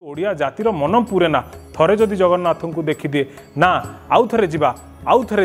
ओडिया जातिर मन पुरे ना थरे जदि जगन्नाथ को देखी दिए ना आउ थे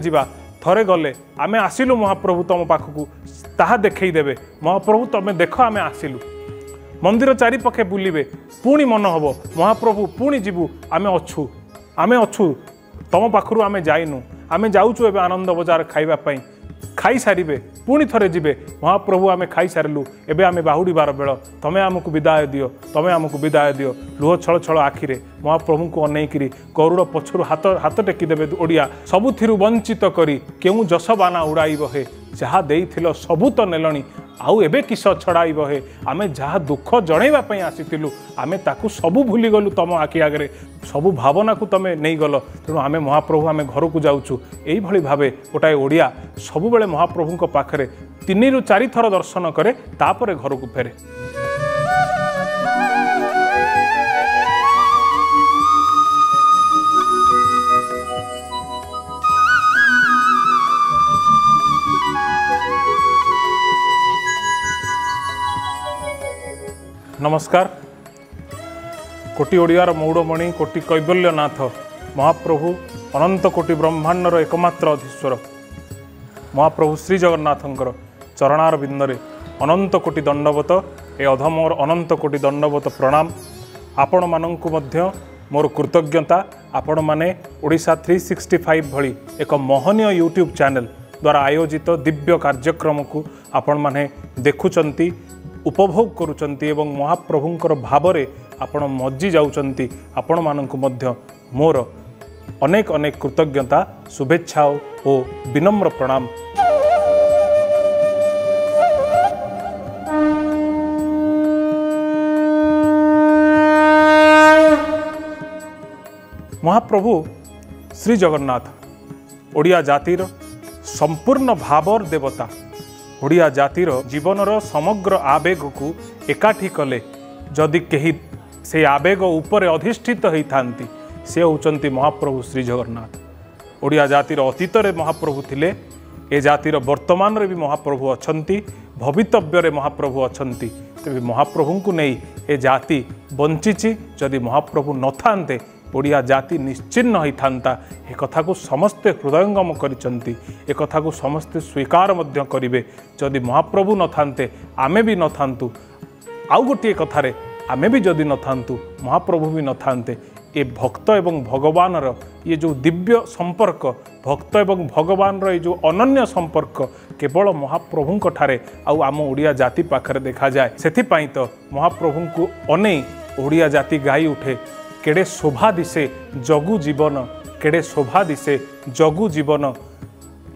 जा थरे गले आमे आसिलु महाप्रभु तुम पाखक ताहा देखईदेवे महाप्रभु तुम देख आमे आसिलु मंदिर चारिपखे बुलिबे पुणी मन हम महाप्रभु पुणी जीवु आमे अच्छु तुम पाखु आमे जाइनु आमे जाऊँ एवं आनंद बजार खाइबापी खाई सारे पुणी थरे जीवे महाप्रभु आमे खाई सारू एवं आमे बाहुड़ीबार बेल तमें आमको विदाय दियो तमें आमको विदाय दियो लुह छल छल आखिरे महाप्रभु को अनेकरी गरुड़ पछरु हाथ टेकीदेवे ओडिया सबुथिरु वंचित करी केउ जसबाना उड़ाइब हे जहाँ देइथिलो सबु तो नेलणी आउ एबे किस छड़ाइब हे आमे जहाँ दुख जणैबा पई आसीथिलु आमे ताकू सबु भूली गलु तम आखि आगे सबु भावना को तमे नहीं गल तेणु आमे महाप्रभु आमे घर को जाऊँ यही भाई भावे गोटाए ओडिया सबुबले महाप्रभु पाखरे 3 ରୁ 4 थर दर्शन करे तापरे घर को फेरे। नमस्कार कोटि ओडियार मौड़मणि कोटि कैबल्यनाथ महाप्रभु अनंत कोटि ब्रह्मांडर एकमात्र अधीश्वर महाप्रभु श्री जगन्नाथंकर चरणार बिंदरे अनंत कोटि दंडवत ए अधमोर अनंत कोटि दंडवत प्रणाम आपण मानंकु मध्य मोर कृतज्ञता आपण माने ओडिशा 365 भली एक मोहनीय यूट्यूब चैनल द्वारा आयोजित दिव्य कार्यक्रम को आपण माने देखुचंती उपभोग करुचंती एवं महाप्रभुंकर भावरे आपण मज्जी जाउचंती आपण मानंकु मध्य मोर अनेक अनेक कृतज्ञता शुभेच्छा और विनम्र प्रणाम। महाप्रभु श्री जगन्नाथ ओडिया जातिर संपूर्ण भावर देवता ओडिया जातिर जीवनर समग्र आवेग को एकाठी कले जदि कहीं से आवेग उपरे अधिष्ठित होती से होचंती महाप्रभु श्री जगन्नाथ। ओडिया जातिर अतीतरे महाप्रभु थिले ए जातिर वर्तमान रे भी महाप्रभु अछंती भवितव्य रे महाप्रभु अछंती तेबे महाप्रभु को नहीं ए जाति बंचिची जदि महाप्रभु न थांते ओडिया जाति निश्चिन्न होता ए कथा को समस्ते हृदयंगम करिसंती ए कथा को समस्ते स्वीकार मध्य करिवे जदि महाप्रभु न थांते आमे भी न थांतु आउ गोटे कथारे आमे भी जदि न थांतु महाप्रभु भी न थांते ए भक्त एवं भगवान ये जो दिव्य संपर्क भक्त एवं भगवान ये जो अनन्य संपर्क केवल महाप्रभु ठारे आउ आम ओडिया जाति पाखरे देखा जाए सेथिपाई तो महाप्रभु को अनेई ओडिया जाति गाई उठे केड़े शोभा दिसे जगु जीवन केड़े शोभा दिसे जगु जीवन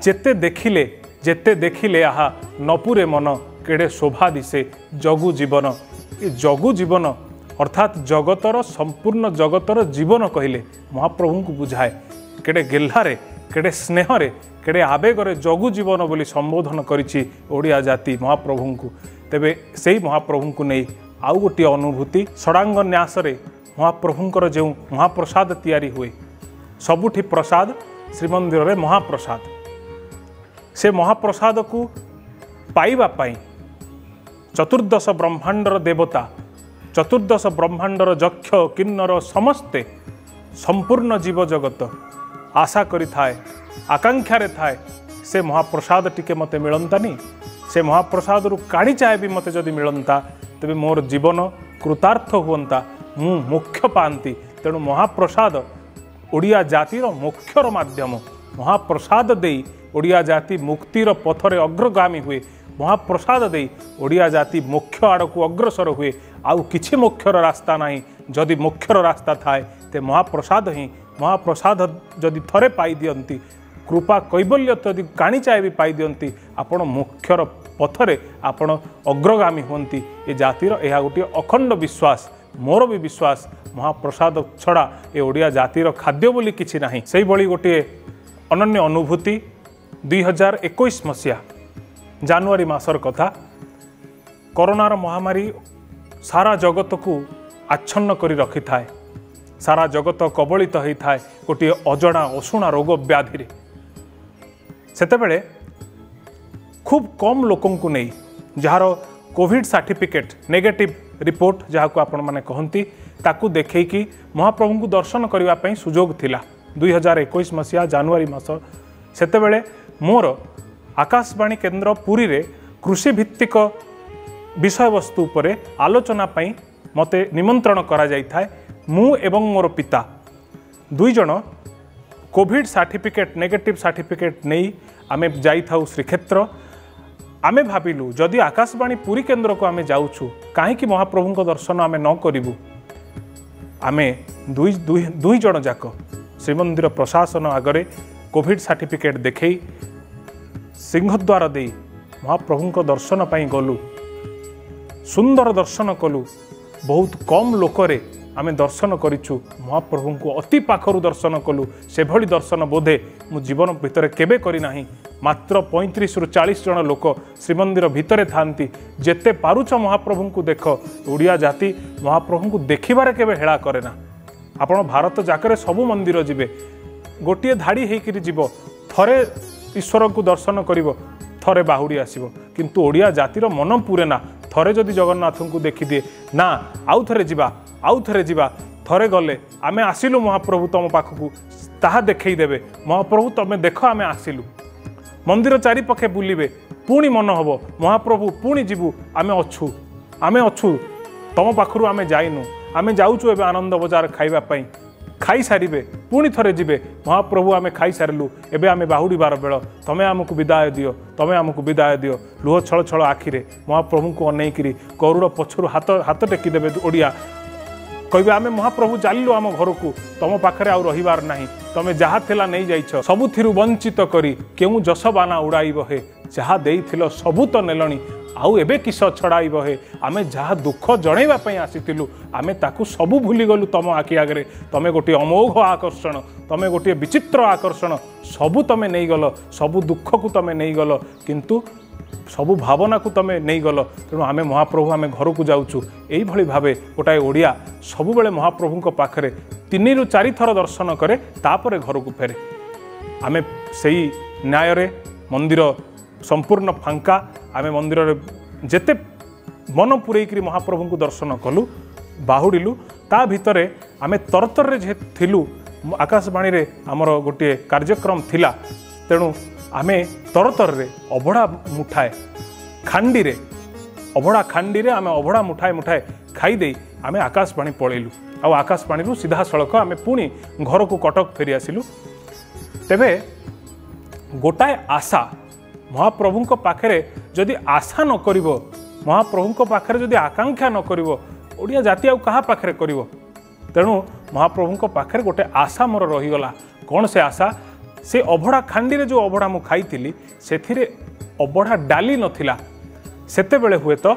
जेते देखिले आहा नपुरे मन केड़े शोभा दिसे जगु जीवन ये जगु जीवन अर्थात जगतर संपूर्ण जगतर जीवन कहले महाप्रभु को बुझाए केड़े गेल्हारे केड़े स्नेहरे केड़े आवेगरे जगु जीवन बोली संबोधन करिछि ओडिया जाति महाप्रभु को तेबे सेही महाप्रभु को नहीं आउ गोटे अनुभूति षडांग न्यासरे महाप्रभुंकर जो महाप्रसाद तैयारी हुए सबुठी प्रसाद श्रीमंदिर रे महाप्रसाद से महाप्रसाद को पाइबा पाई चतुर्दश ब्रह्मांडर देवता चतुर्दश ब्रह्मांडर यक्ष किन्नर समस्ते संपूर्ण जीव जगत आशा करि थाए आकांक्षारे थाए से महाप्रसाद टिके मते मिलंतानी से महाप्रसाद रु काणी चाहे भी मते जदि मिलंता तेबे मोर जीवन कृतार्थ हुंता मु मोक्ष पाती तेणु महाप्रसाद ओडिया जातिर मोक्षर माध्यम महाप्रसाद दे ओडिया जाति मुक्तिर पथरे अग्रगामी हुए महाप्रसाद दे ओडिया जाति मोक्ष आड़क अग्रसर हुए आउ किछि मोक्षर रास्ता नहीं जदि मोक्षर रास्ता थाए ते महाप्रसाद ही महाप्रसाद जदि थरे पाई दियंती कृपा कैबल्य जदि काणी चाहे भी पाई दियंती आपण मोक्षर पथरे आपण अग्रगामी हुंती ए जातिर यह गोटे अखंड विश्वास मोर भी विश्वास महाप्रसाद छड़ा ए ओडिया जातिर खाद्य बोली किछि नाही सेही भली गोटे अनन्य अनुभूति 2021 मसीहा जानुआरी मासर कथा कोरोनार महामारी सारा जगत को आच्छन्न करी रखि थाए सारा जगत कबलित होता है गोटे अजणा अशुणा रोग व्याधि सेतेबेले खूब कम लोकों को नहीं jar Covid certificate negative report जहाँ को आपण माने कहती ताकू देखैकी महाप्रभु को दर्शन करने सुजोग थिला 2021 मसीहा जानुआरी मास सेतेबेले मोर आकाशवाणी केन्द्र पुरी रे कृषि भित्तिक विषय वस्तु उपरे आलोचना पाई मते निमंत्रण करा जाई थाए। मु एवं मोर पिता दुई जण कोविड सर्टिफिकेट नेगेटिव सर्टिफिकेट नहीं आमे जाई थाउ श्रीक्षेत्र। आमे भाविलु जदि आकाशवाणी पुरी केन्द्र को आमे जाउछु काहेकि महाप्रभु को दर्शन आमे न करिवु। आमे दुई जण जाक श्रीमंदिर प्रशासन आगरे कोविड सर्टिफिकेट देखई सिंहद्वार दे महाप्रभु को दर्शन पाई गलु। सुंदर दर्शन कलु। बहुत कम लोकरे आमे दर्शन करिछु। महाप्रभु को अति पाखरु दर्शन कलु। से भली दर्शन बोधे मु जीवन भितर केबे करी नाही। मात्र 35 रु 40 जन लोक श्रीमंदिर भितरे थांती। जेते पारुछ महाप्रभु को देख। ओडिया जाति महाप्रभु को देखिबारे केबे हेळा करे ना। आपण भारत जाकरे सबु मंदिर जिबे गोटिए धाड़ी हेकिरि जीव थरे ईश्वर को दर्शन करिवो थरे बाहुड़ी आसीबो। किंतु ओडिया जातिर मन पुरे ना। थरे जदि जगन्नाथ को देखी दिए ना आउ थरे जीवा थरे गले आमे आसिलु महाप्रभु तुम पाखकू ताहा देखई देबे महाप्रभु तमे देख आमे आसिलु। मंदिर चारि पखे बुलिबे पुणी मन हबो महाप्रभु पुणी जीवु आमे अच्छु तुम पाखरु आमे जाइनु आमे जाउछु एबे आनंद बजार खाइबा पई खाई सारिबे पुणी थरे जिबे महाप्रभु आमे खाई सारिलु एबे आमे बाहुड़ी बार बेल तमे आमको विदाय दियो लुह छल छल आखिरे महाप्रभु को अनेकरी गरुड़ पछरु हाथ टेकी देबे ओडिया कहबे आमे महाप्रभु जालिलु आम घर को तुम पाखरे आउ रहिबार नाही तमे जहा थिला नहीं जाइछ सबुथिरु वंचित करी केउ जसबाना उड़ाइब हे जहा देइथिलो सबु तो नेलणी आउ एबे किस छड़ाइब हे आमे जहा दुख जणैबा पई आसीथिलु आमे ताकू सबु भूली गलु तम आखि आगरे तमे गोटे अमोघ आकर्षण तमे गोटे विचित्र आकर्षण सबु तमे नहीं गल सबु दुख को तमे नहीं गल किंतु सबु भावना को तमे नहीं गल तेणु आमे महाप्रभु आमे घर को जाउछु एई भली भावे गोटाए ओडिया सबु बेले महाप्रभु को पाखरे 3 रु 4 थर दर्शन करे तापरे घर को फेरे। आमे सेई न्याय रे मंदिर संपूर्ण फांका आमे मंदिर रे जेते मन पुरेकरी महाप्रभु को दर्शन कलु बाहुड़िलु ता भितरे आमे तरतर रे जे थिलु आकाशवाणी रे हमर गोटे कार्यक्रम थिला तेणु आमे तरतर रे अभड़ा मुठाए खांडी रे अभड़ा खांडी रे आमे अभड़ा मुठाए खाई दे आमे आकाशवाणी पळेलु आ आकाशवाणी रु सीधा सड़क आमे पुणी घर को कटक फेरी आसिलु। तेबे गोटाए आशा महाप्रभु को पाखरे जदि आशा न करिवो महाप्रभु को पाखरे जदि आकांक्षा न करिवो ओडिया जाति आ कहा पाखरे करिवो तेणु महाप्रभु को पाखरे गोटे आशा मोर रहीगला। कौन से आशा से अभड़ा खांडी रे जो अभड़ा मु खाइतिली सेथिरे अभड़ा डाली नथिला सेतेबेले हुए तो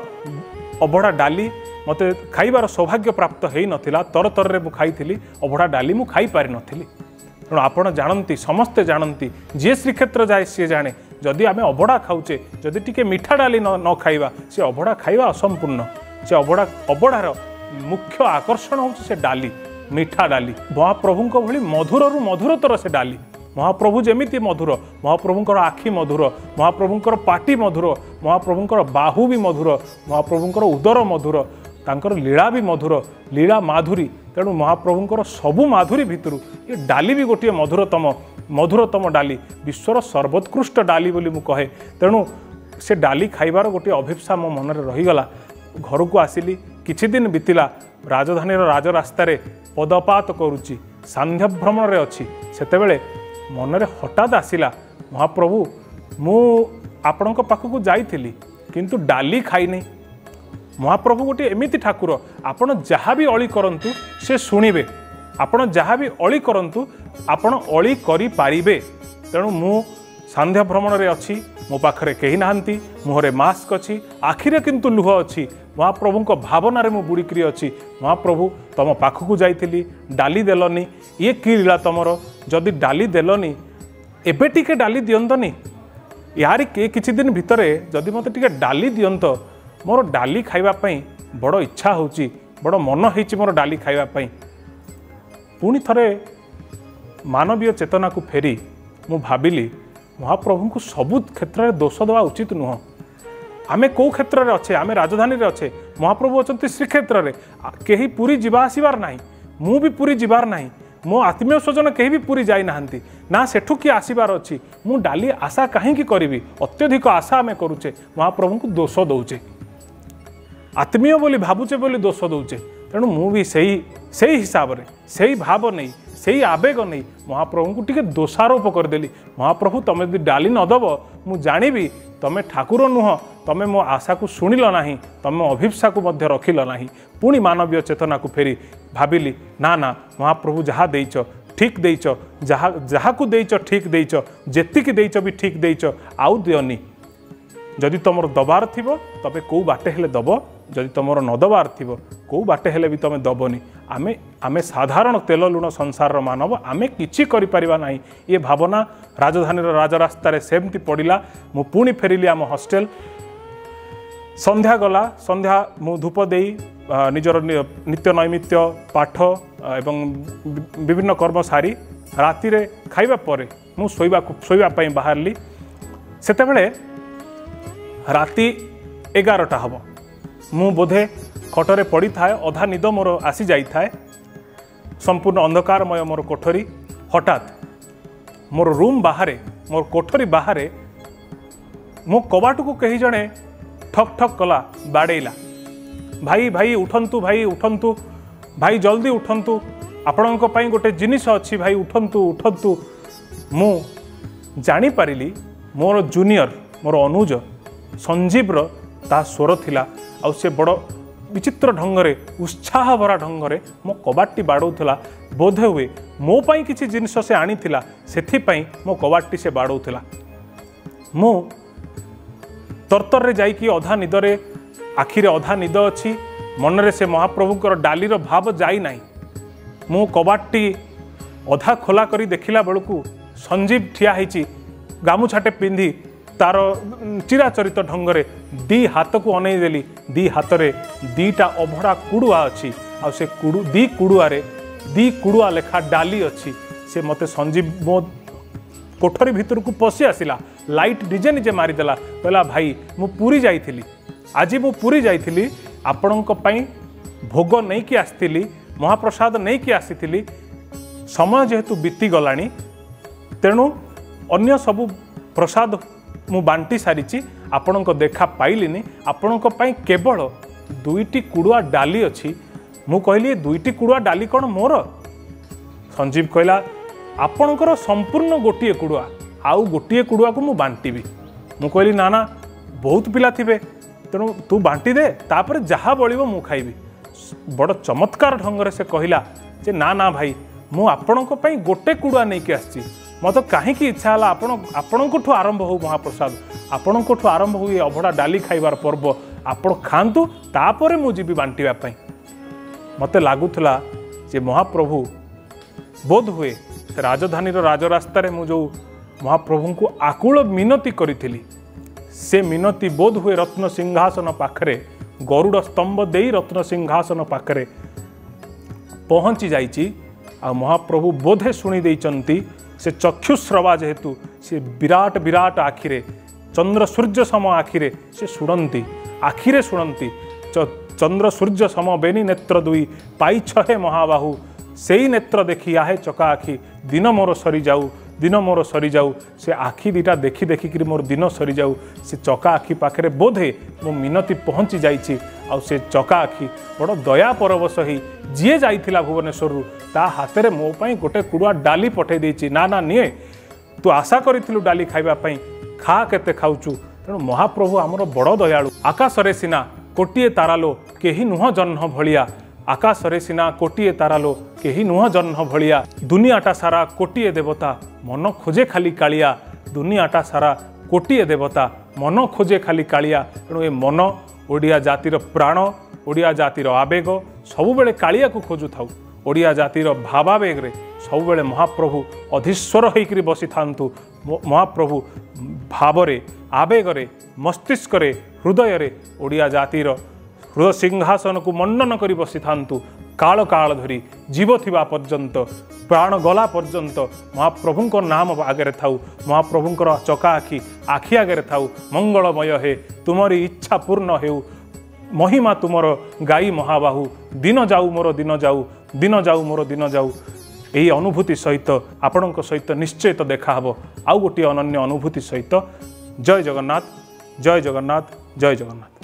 अभड़ा डाली मते खाइबार सौभाग्य प्राप्त हेई नथिला तरतर रे मु खाइतिली अभड़ा डाली मु खाई पारि नथिली। तेणु आपण जानती समस्ते जानती जे श्रीक्षेत्र जाए सी जाने जदि आमे अभड़ा खाऊचे जदि टिके मीठा डाली न खाइबा से अभड़ा खाइबा असंपूर्ण। से अभड़ार मुख्य आकर्षण होउछ से डाली मीठा डाली महाप्रभु को भली मधुररु मधुरतर से डाली महाप्रभु जेमिति मधुर महाप्रभुंकर आखि मधुर महाप्रभुंकर पाटी मधुर महाप्रभुंकर बाहु भी मधुर महाप्रभुंकर उदर मधुर तांकर लीला भी मधुर लीला माधुरी तेणु महाप्रभुंकर सबु माधुरी भितरु ये डाली भी गोटे मधुरतम डाली विश्वर सर्वोत्कृष्ट डाली बोली मु कहे। तेणु से डाली खाइबार गोटे अभिप्सा मो मन रहीगला। घर को आसिली किछि दिन बीतिला राजधानी राजरास्तार पदपात करुच्ची सांध्य भ्रमण रे अच्छी सेतेबेले मनरे हठात आसिला महाप्रभु मु आपणक पाखकू जाइथिली किंतु डाली खाई नहीं। महाप्रभु गोटे एमिति ठाकुर आपण जहाँ भी अली करंतु से शुणिबे आपण जहाँ भी अली करंतु आपण अली करि पारिबे। तेणु मु सांध्य भ्रमण रे अच्छी मो पाखरे केही नाहंती मुहरे मास्क अच्छी आखिरे किंतु लुह अच्छी महाप्रभु को भावना रे मु बुड़ीकरी अच्छी महाप्रभु तम पाखकू जाइथिली डाली देलनी ये कि लीला तमर जदि डाली देलनी एबे टिके डाली दियंतनी यार के किछि दिन भितरे जदि मते टिके डाली दियंत मोर डाली खाइबा पई बड़ इच्छा होची बड़ मन होईची मोर डाली खाइबा पई। पुणी थरे मानवीय चेतना को फेरी मु भाबिली महाप्रभु को सबु क्षेत्र में दोष देवा उचित नुह आमे कौ क्षेत्र में अच्छे आमे राजधानी रे अच्छे महाप्रभु अच्छा श्रीक्षेत्र में कहीं पुरी जीवा आसबार ना मु भी पुरी जीवार ना मो आत्मीय स्वजन कहीं भी पुरी जाई नाहंती ना सेठू किए आसबार अच्छी मु डाली आशा कहीं करी अत्यधिक आशा आम करुचे महाप्रभु को दोष दौचे आत्मीय बोली भावुचे बोली दोष दौचे तेणु मु भी सही हिसाब से सही भाव नहीं सही आवेग नहीं महाप्रभु को टिके दोषारोप करदेली महाप्रभु तुम यदि डाली नदब मु जानिबी तमें ठाकुर नुह तमें मो आशा को शुणिल ना तुम अभिप्सा को मध्य रखिल ना पुणी मानवीय चेतना को फेरी भाविली ना ना महाप्रभु जहाँ देइच ठीक देइच जहाँ को देइच ठीक देइच जेतिकी देइच भी ठीक देइच आउ दियनी जदि तुम दबार थी तबे कौ बाटे हेले दब जदि तुम न दबार थी कौ बाटे हेले भी तुम दबनी आमे आमे साधारण तेल लुण संसार मानव आमे किछि करि परिबा नाही ये भावना राजधानी राजरास्तार सेमती पड़ा मु पुणी फेरिली आम हॉस्टेल संध्या गला संध्या मु धूप देई निजर नित्य नैमित्य पाठ एवं विभिन्न कर्म सारी राति रे खाइबा परे मु शोइबा पई बाहरली सेतेबेले राति 11टा हम मु बोधे खटरे पड़ी थाए अधा निद मोर आसी जाई थाए संपूर्ण अंधकारमय मोर कोठरी हठात मोर रूम बाहरे मोर कोठरी बाहरे मो कबाट को कही जणे ठक ठक कला बाड़ेला भाई भाई उठंतु भाई जल्दी उठंतु आपणक पई गोटे जिनिस अच्छी भाई उठंतु उठंतु मु जानी पारिली मोर जूनियर मोर अनुज संजीवर ता स्वर थिला आ से बड़ विचित्र ढंगरे उत्साह भरा ढंगरे मो कबाटी बाड़ौला बोधे हुए मो पाई किसी जिनिस से आनी थिला सेथिपाई मो कबाटी से बाड़ौला मु तरतर रे जाइकी अधा निदरे आखिरे अधा निद अच्छी मनरे से महाप्रभुकर डालीर भाव जाई नाही मु कबाटी अधा खोला करी देखिला बेलू संजीव ठिया होइची गामुछाटे पिंधि तार चिराचरित ढंगरे दी हाथ को अनै देली दी हाथ रे दीटा अभड़ा कुड़ुआ अच्छी आ से दी कुड़ुआरे दी कुड़ुआ लेखा डाली अच्छी से मते संजीव मो कोठरी भितर को पशि आसिला लाइट निजे निजे मारिदेला कहला भाई मु पुरी जाइथिली आज मु पुरी जाइथिली आपणक पई भोग नहीं कि आस्थिली महाप्रसाद नहीं कि आसीथिली समय जेहेतु बीती गलानी तेणु अन्य सबु प्रसाद मु बांटी सारी आपणक देखा पाइलिनी आपणक पई केवल 2टी कुड़ुआ डाली अच्छी मु कहली 2टी कुड़ुआ डाली कौन मोर संजीव कहला आपणकर संपूर्ण गोटे कुड़ुआ आउ गोटे कुड़ुआ को मु बांटीबी मु कहली ना ना बहुत पिला थिबे तेणु तू बांटी दे तापर जहाँ बलिबो मु खाइबी बड़ चमत्कार ढंग से कहला जे ना ना भाई मु आपणक पई गोटे कुड़ुआ नहीं कि आछि मत कहीं इच्छा है आपणठू आरंभ हो महाप्रसाद आपणठू आरंभ हो ये अभड़ा डाली खाइबार पर्व आपण खातु तापर मु जीवी बांटीवाई मत लगुला जे महाप्रभु बोध हुए राजधानी राजरास्तार मु जो महाप्रभु को आकुल मिनती करी से मिनती बोध हुए रत्न सिंहासन पाखरे गरुड़ स्तंभ दे रत्न सिंहासन पाखरे पहुँची जाइए आ महाप्रभु बोधे शुणी देइचंती से चक्षुश्रवा जेहेतु से विराट विराट आखिरे चंद्र सूर्य सम आखिरे से शुणती आखिरे शुणती चंद्र सूर्य सम बेनी नेत्र दुई पाई छहे महाबाहु से ही नेत्र देखी आहे चका आखि दिन मोर सरी जाऊ से आखि दीटा देखी देखिक मोर दिन सरी जाऊ से चका आखि पाखे बोधे मो मिनती पहुँची जाइए आ से चका आखि बड़ दया परवश ही जी जाइथिला भुवनेश्वर ता हाथ में मो पाई गोटे कुड़ुआ डाली पठे देछि ना ना निए तू आशा करिथिलु डाली खाइबा पाई खा केते खाउचु तेणु महाप्रभु आमर बड़ दयालु आकाशरे सिना कोटिए तारालो केही नुह जन्ह भलिया आकाशरे सिना कोटिए तारालो केही नुह जन्ह भलिया दुनियाटा सारा कोटिए देवता मन खोजे खाली कालिया दुनियाटा सारा कोटिए देवता मन खोजे खाली कालिया तेणु ए मन ओडिया जातिर प्राण ओडिया जातिर आवेग सबुबेले कालिया को खोजु थाउ ओडिया जातिर भावावेग रे सबुबेले महाप्रभु अधीश्वर होइकरी बसी थांतु महाप्रभु भावरे आवेगरे मस्तिष्करे हृदय रे ओडिया जातिर हृदय सिंहासन को मंडन करी बसी थांतु काल काल धरी जीव थिबा पर्यंत प्राण गला पर्यंत महाप्रभुंकर नाम आगे थाऊ महाप्रभुंकर चका आखि आगे थाऊ मंगलमय हे तुमरी इच्छा पूर्ण हेउ महिमा तुमर गाई महाबाहु दिन जाऊ मोर दिन जाऊ दिन जाऊ मोर दिन जाऊ यही अनुभूति सहित आपणक सहित निश्चय तो देखा हबो आउ गोटे अनन्य अनुभूति सहित जय जगन्नाथ जय जगन्नाथ जय जगन्नाथ।